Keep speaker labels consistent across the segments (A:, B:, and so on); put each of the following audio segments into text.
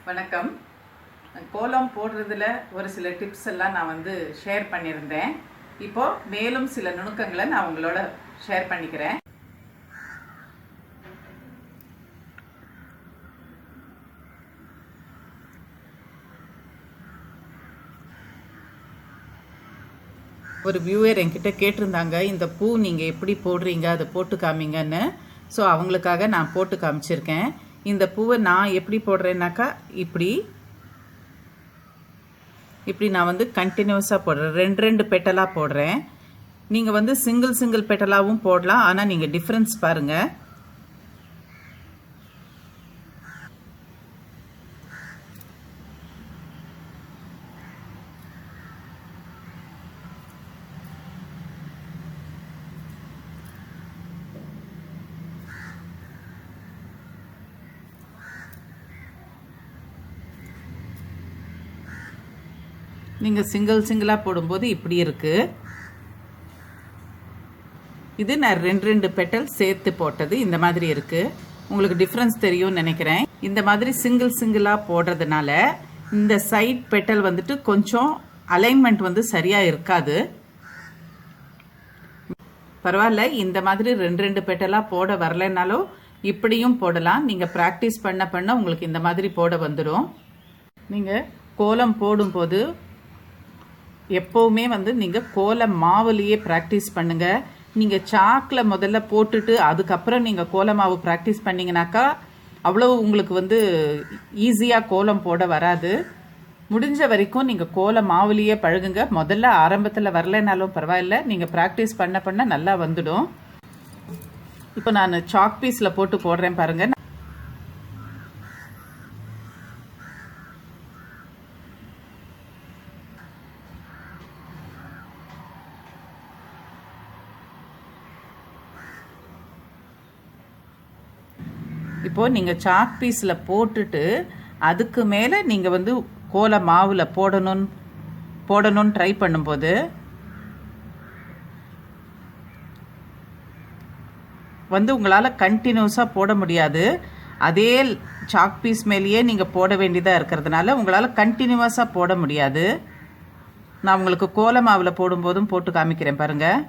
A: வணக்கம். கோலம் போடுறதுல ஒரு சில டிப்ஸ் எல்லாம் நான் ஷேர் பண்ணியிருந்தேன். இப்போ மேலும் சில நுணுக்கங்களை நான் உங்களோட ஷேர் பண்ணிக்கிறேன். ஒரு வியூவர் என்கிட்ட கேட்டிருந்தாங்க, இந்த பூ நீங்கள் எப்படி போடுறீங்க, அதை போட்டு காமிங்கன்னு. ஸோ அவங்களுக்காக நான் போட்டு காமிச்சிருக்கேன். இந்த பூவை நான் எப்படி போடுறேன்னாக்கா இப்படி நான் கண்டினியூஸாக போடுறேன். ரெண்டு பெட்டலாக போடுறேன். நீங்கள் சிங்கிள் பெட்டலாகவும் போடலாம். ஆனால் நீங்கள் டிஃப்ரென்ஸ் பாருங்கள். நீங்கள் சிங்கிளாக போடும்போது இப்படி இருக்குது. இது நான் ரெண்டு பெட்டல் சேர்த்து போட்டது இந்த மாதிரி இருக்குது. உங்களுக்கு டிஃப்ரென்ஸ் தெரியும்னு நினைக்கிறேன். இந்த மாதிரி சிங்கிளாக போடுறதுனால இந்த சைட் பெட்டல் கொஞ்சம் அலைன்மெண்ட் சரியாக இருக்காது. பரவாயில்ல, இந்த மாதிரி ரெண்டு பெட்டலாக போட வரலைன்னாலும் இப்படியும் போடலாம். நீங்கள் ப்ராக்டிஸ் பண்ண உங்களுக்கு இந்த மாதிரி போட வந்துடும். நீங்கள் கோலம் போடும்போது எப்போவுமே நீங்கள் கோலம் மாவுலேயே ப்ராக்டிஸ் பண்ணுங்கள். நீங்கள் சாக்கில் முதல்ல போட்டுட்டு அதுக்கப்புறம் நீங்கள் கோல மாவு ப்ராக்டிஸ் பண்ணிங்கனாக்கா அவ்வளோ உங்களுக்கு ஈஸியாக கோலம் போட வராது. முடிஞ்ச வரைக்கும் நீங்கள் கோல மாவுலேயே பழகுங்க. முதல்ல ஆரம்பத்தில் வரலைனாலும் பரவாயில்ல, நீங்கள் ப்ராக்டிஸ் பண்ண நல்லா வந்துடும். இப்போ நான் சாக் பீஸில் போட்டு போடுறேன் பாருங்கள். இப்போ நீங்கள் சாக் பீஸில் போட்டுட்டு அதுக்கு மேலே நீங்கள் கோல மாவில் போடணும்னு ட்ரை பண்ணும்போது உங்களால் கண்டினியூஸாக போட முடியாது. அதே சாக் பீஸ் மேலேயே நீங்கள் போட வேண்டியதாக இருக்கிறதுனால உங்களால் கண்டினியூஸாக போட முடியாது. நான் உங்களுக்கு கோல மாவில் போடும்போதும் போட்டு காமிக்கிறேன் பாருங்கள்.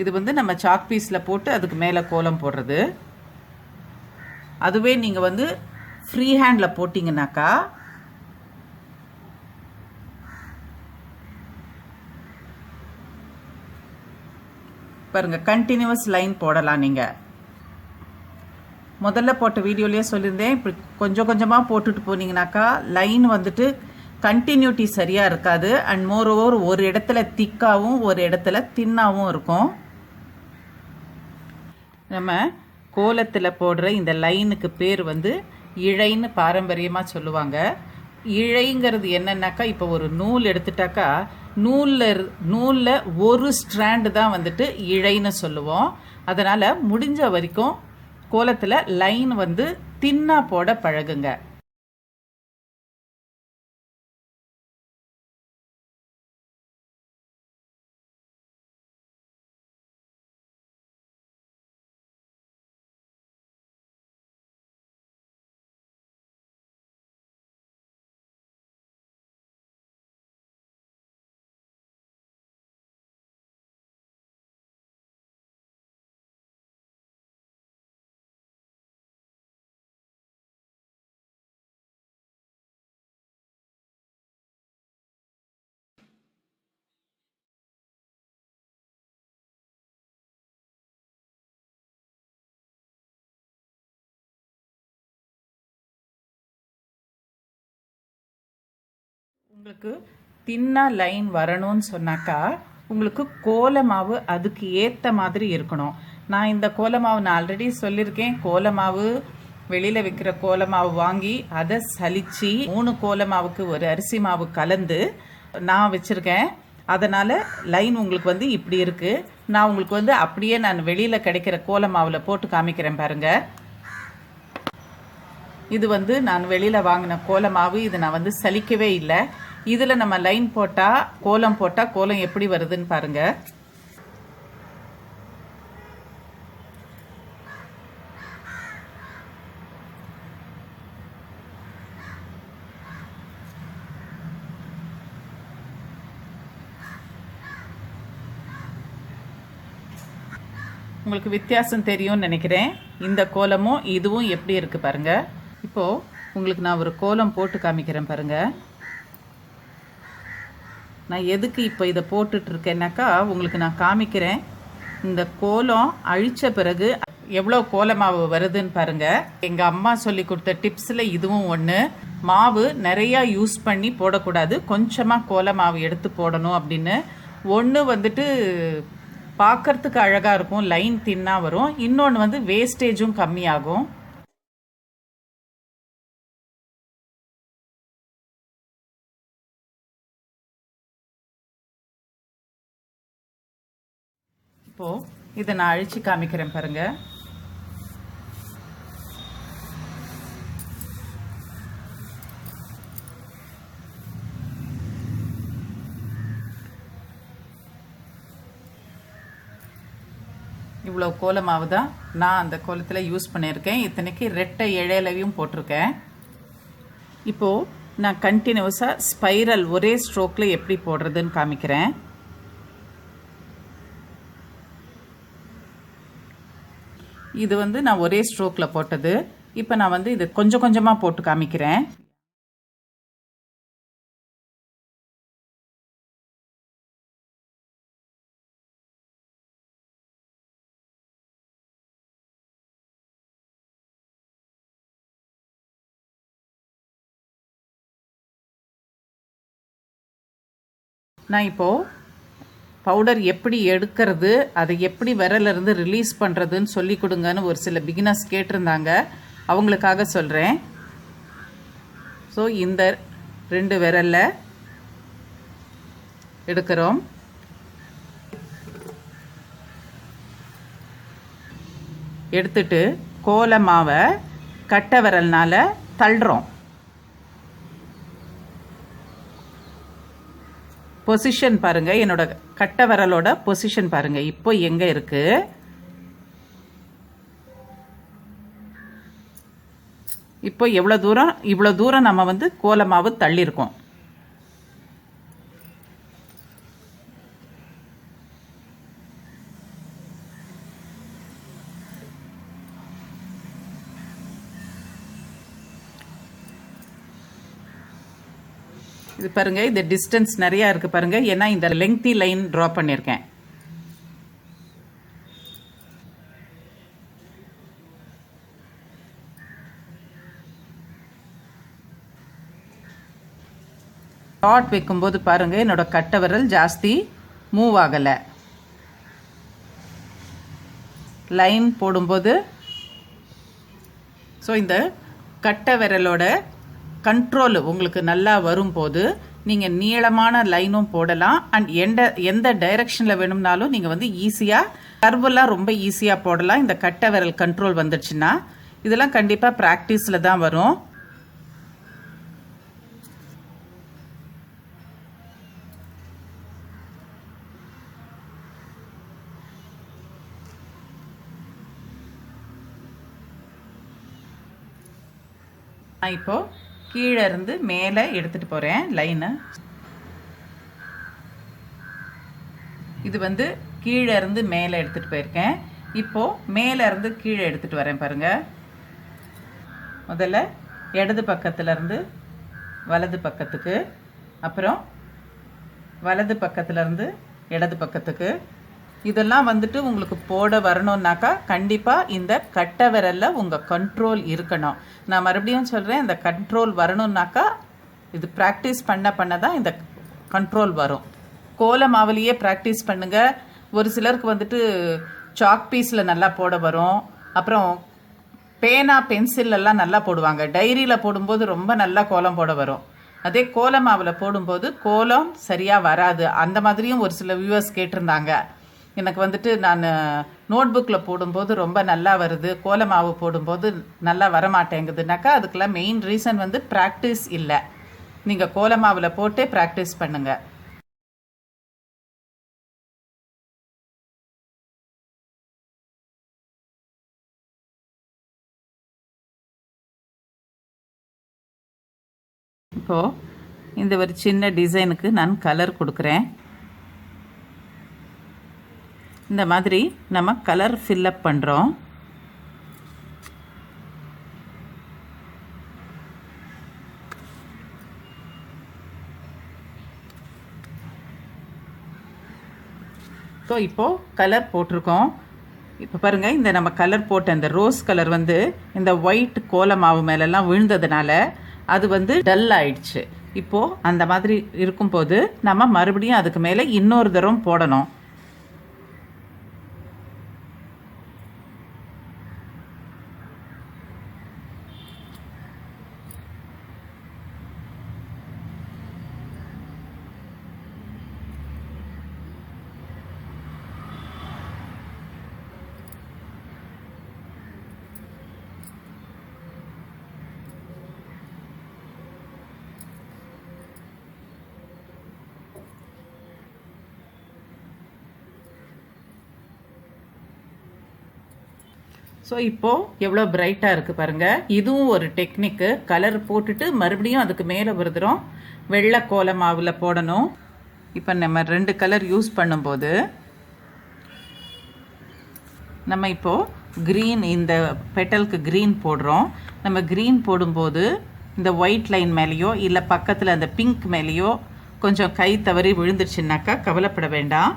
A: இது நம்ம சாக் பீஸில் போட்டு அதுக்கு மேலே கோலம் போடுறது. அதுவே நீங்கள் ஃப்ரீ ஹேண்டில் போட்டிங்கனாக்கா பாருங்கள், கண்டினியூஸ் லைன் போடலாம். நீங்கள் முதல்ல போட்ட வீடியோலேயே சொல்லியிருந்தேன், இப்படி கொஞ்சம் கொஞ்சமாக போட்டுட்டு போனீங்கனாக்கா லைன் கண்டினியூட்டி சரியாக இருக்காது. அண்ட் மோர் ஓவர் ஒரு இடத்துல திக்காகவும் ஒரு இடத்துல தின்னாகவும் இருக்கும். நம்ம கோலத்தில் போடுற இந்த லைனுக்கு பேர் இழைன்னு பாரம்பரியமாக சொல்லுவாங்க. இழைங்கிறது என்னன்னாக்கா, இப்போ ஒரு நூல் எடுத்துட்டாக்கா நூலில் ஒரு ஸ்ட்ராண்டு தான் இழைன்னு சொல்லுவோம். அதனால் முடிஞ்ச வரைக்கும் கோலத்தில் லைன் தின்னா போட பழகுங்க. உங்களுக்கு தின்னா லைன் வரணும்னு சொன்னாக்கா உங்களுக்கு கோல மாவு அதுக்கு ஏற்ற மாதிரி இருக்கணும். நான் இந்த கோல மாவு நான் ஆல்ரெடி சொல்லியிருக்கேன். கோல மாவு வெளியில் விற்கிற கோல மாவு வாங்கி அதை சலிச்சு 3 கோல மாவுக்கு ஒரு அரிசி மாவு கலந்து நான் வச்சுருக்கேன். அதனால் லைன் உங்களுக்கு இப்படி இருக்குது. நான் உங்களுக்கு அப்படியே நான் வெளியில் கிடைக்கிற கோல மாவில் போட்டு காமிக்கிறேன் பாருங்கள். இது நான் வெளியில் வாங்கின கோல மாவு. இது நான் சலிக்கவே இல்லை. இதில் நம்ம லைன் போட்டால் கோலம் எப்படி வருதுன்னு பாருங்கள். உங்களுக்கு வித்தியாசம் தெரியும்னு நினைக்கிறேன். இந்த கோலமும் இதுவும் எப்படி இருக்குது பாருங்கள். இப்போது உங்களுக்கு நான் ஒரு கோலம் போட்டு காமிக்கிறேன் பாருங்கள். நான் எதுக்கு இப்போ இதை போட்டுட்ருக்கேன்னாக்கா உங்களுக்கு நான் காமிக்கிறேன். இந்த கோலம் அழித்த பிறகு எவ்வளோ கோலமாவு வருதுன்னு பாருங்கள். எங்கள் அம்மா சொல்லி கொடுத்த டிப்ஸில் இதுவும் ஒன்று. மாவு நிறையா யூஸ் பண்ணி போடக்கூடாது, கொஞ்சமாக கோலமாவு எடுத்து போடணும் அப்படின்னு. ஒன்று வந்துட்டு பார்க்கறதுக்கு அழகாக இருக்கும், லைன் தின்னாக வரும். இன்னொன்று வந்து வேஸ்டேஜும் கம்மியாகும். இப்போது இதை நான் அழித்து காமிக்கிறேன் பாருங்கள். இவ்வளோ கோலமாவு தான் நான் அந்த கோலத்தில் யூஸ் பண்ணியிருக்கேன். இத்தனைக்கு ரெட்டை இழையிலையும் போட்டிருக்கேன். இப்போது நான் கண்டினியூஸாக ஸ்பைரல் ஒரே ஸ்ட்ரோக்கில் எப்படி போடுறதுன்னு காமிக்கிறேன். இது வந்து நான் ஒரே ஸ்ட்ரோக்கில் போட்டது. இப்போ நான் வந்து இது கொஞ்சம் கொஞ்சமாக போட்டு காமிக்கிறேன். நான் இப்போது பவுடர் எப்படி எடுக்கிறது, அதை எப்படி விரலிருந்து ரிலீஸ் பண்ணுறதுன்னு சொல்லி கொடுங்கன்னு ஒரு சில பிகினர்ஸ் கேட்டிருந்தாங்க. அவங்களுக்காக சொல்கிறேன். ஸோ இந்த 2 விரலில் எடுக்கிறோம். எடுத்துட்டு கோல மாவை கட்டை விரல்னால் தள்ளுறோம். பொசிஷன் பாருங்கள், என்னோட கட்டை விரலோட பொசிஷன் பாருங்கள் இப்போ எங்கே இருக்குது. இப்போ இவ்வளோ தூரம் நம்ம வந்து கோலமாவு தள்ளியிருக்கோம். இது பாருங்க, இந்த டிஸ்டன்ஸ் நிறையா இருக்குது பாருங்க. ஏன்னா இந்த லெங்தி லைன் ட்ரா பண்ணியிருக்கேன். டாட் வைக்கும்போது பாருங்க என்னோட கட்டை விரல் ஜாஸ்தி மூவ் ஆகலை. லைன் போடும்போது ஸோ இந்த கட்டை விரலோட கண்ட்ரோல் உங்களுக்கு நல்லா வரும்போது நீங்கள் நீளமான லைனும் போடலாம். அண்ட் எந்த டைரக்ஷனில் வேணும்னாலும் நீங்கள் வந்து ஈஸியாக கர்வெல்லாம் ரொம்ப ஈஸியாக போடலாம். இந்த கட்டை விரல் கண்ட்ரோல் வந்துடுச்சுன்னா இதெல்லாம் கண்டிப்பாக ப்ராக்டிஸில் தான் வரும். நான் இப்போது கீழே இருந்து மேலே எடுத்துகிட்டு போகிறேன் லைனை. இது வந்து கீழே இருந்து மேலே எடுத்துகிட்டு போயிருக்கேன். இப்போது மேலே இருந்து கீழே எடுத்துகிட்டு வரேன் பாருங்கள். முதல்ல இடது பக்கத்துலேருந்து வலது பக்கத்துக்கு, அப்புறம் வலது பக்கத்துலேருந்து இடது பக்கத்துக்கு. இதெல்லாம் வந்துட்டு உங்களுக்கு போட வரணுன்னாக்கா கண்டிப்பாக இந்த கட்டை விரலில் உங்கள் கண்ட்ரோல் இருக்கணும். நான் மறுபடியும் சொல்கிறேன், இந்த கண்ட்ரோல் வரணுன்னாக்கா இது ப்ராக்டிஸ் பண்ண தான் இந்த கண்ட்ரோல் வரும். கோல மாவுலேயே ப்ராக்டிஸ் பண்ணுங்கள். ஒரு சிலருக்கு வந்துட்டு சாக் பீஸில் நல்லா போட வரும். அப்புறம் பேனா பென்சிலெல்லாம் நல்லா போடுவாங்க. டைரியில் போடும்போது ரொம்ப நல்லா கோலம் போட வரும். அதே கோல மாவில் போடும்போது கோலம் சரியாக வராது. அந்த மாதிரியும் ஒரு சில வியூவர்ஸ் கேட்டிருந்தாங்க. எனக்கு வந்துட்டு நான் நோட்புக்கில் போடும்போது ரொம்ப நல்லா வருது, கோல மாவு போடும்போது நல்லா வரமாட்டேங்குதுனாக்கா அதுக்கெல்லாம் மெயின் ரீசன் வந்து ப்ராக்டிஸ் இல்லை. நீங்கள் கோல மாவில் போட்டே ப்ராக்டிஸ் பண்ணுங்கள். இப்போது இந்த ஒரு சின்ன டிசைனுக்கு நான் கலர் கொடுக்குறேன். இந்த மாதிரி நம்ம கலர் ஃபில்லப் பண்ணுறோம். ஸோ இப்போது கலர் போட்டிருக்கோம். இப்போ பாருங்கள், இந்த நம்ம கலர் போட்ட இந்த ரோஸ் கலர் வந்து இந்த ஒயிட் கோல மாவு மேலெல்லாம் விழுந்ததுனால அது வந்து டல் ஆயிடுச்சு. இப்போது அந்த மாதிரி இருக்கும்போது நம்ம மறுபடியும் அதுக்கு மேலே இன்னொரு தரம் போடணும். ஸோ இப்போது எவ்வளோ பிரைட்டாக இருக்குது பாருங்கள். இதுவும் ஒரு டெக்னிக்கு. கலர் போட்டுட்டு மறுபடியும் அதுக்கு மேலே ஒரு தரம் வெள்ளை கோல மாவில் போடணும். இப்போ நம்ம 2 கலர் யூஸ் பண்ணும்போது நம்ம இப்போது க்ரீன், இந்த பெட்டலுக்கு க்ரீன் போடுறோம். நம்ம க்ரீன் போடும்போது இந்த ஒயிட் லைன் மேலேயோ இல்லை பக்கத்தில் அந்த பிங்க் மேலேயோ கொஞ்சம் கை தவறி விழுந்துருச்சுன்னாக்கா கவலைப்பட வேண்டாம்.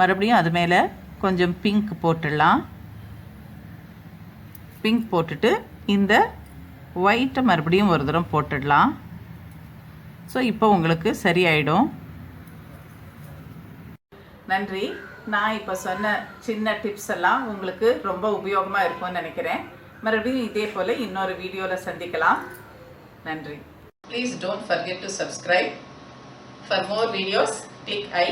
A: மறுபடியும் அது மேலே கொஞ்சம் பிங்க் போட்டுடலாம். பிங்க் போட்டுட்டு இந்த ஒயிட்டை மறுபடியும் ஒரு தரம் போட்டுடலாம். ஸோ இப்போ உங்களுக்கு சரியாயிடும். நன்றி. நான் இப்போ சொன்ன சின்ன டிப்ஸ் எல்லாம் உங்களுக்கு ரொம்ப உபயோகமாக இருக்கும்னு நினைக்கிறேன். மறுபடியும் இதே போல் இன்னொரு வீடியோவில் சந்திக்கலாம். நன்றி. Please don't forget to subscribe. For more videos click I.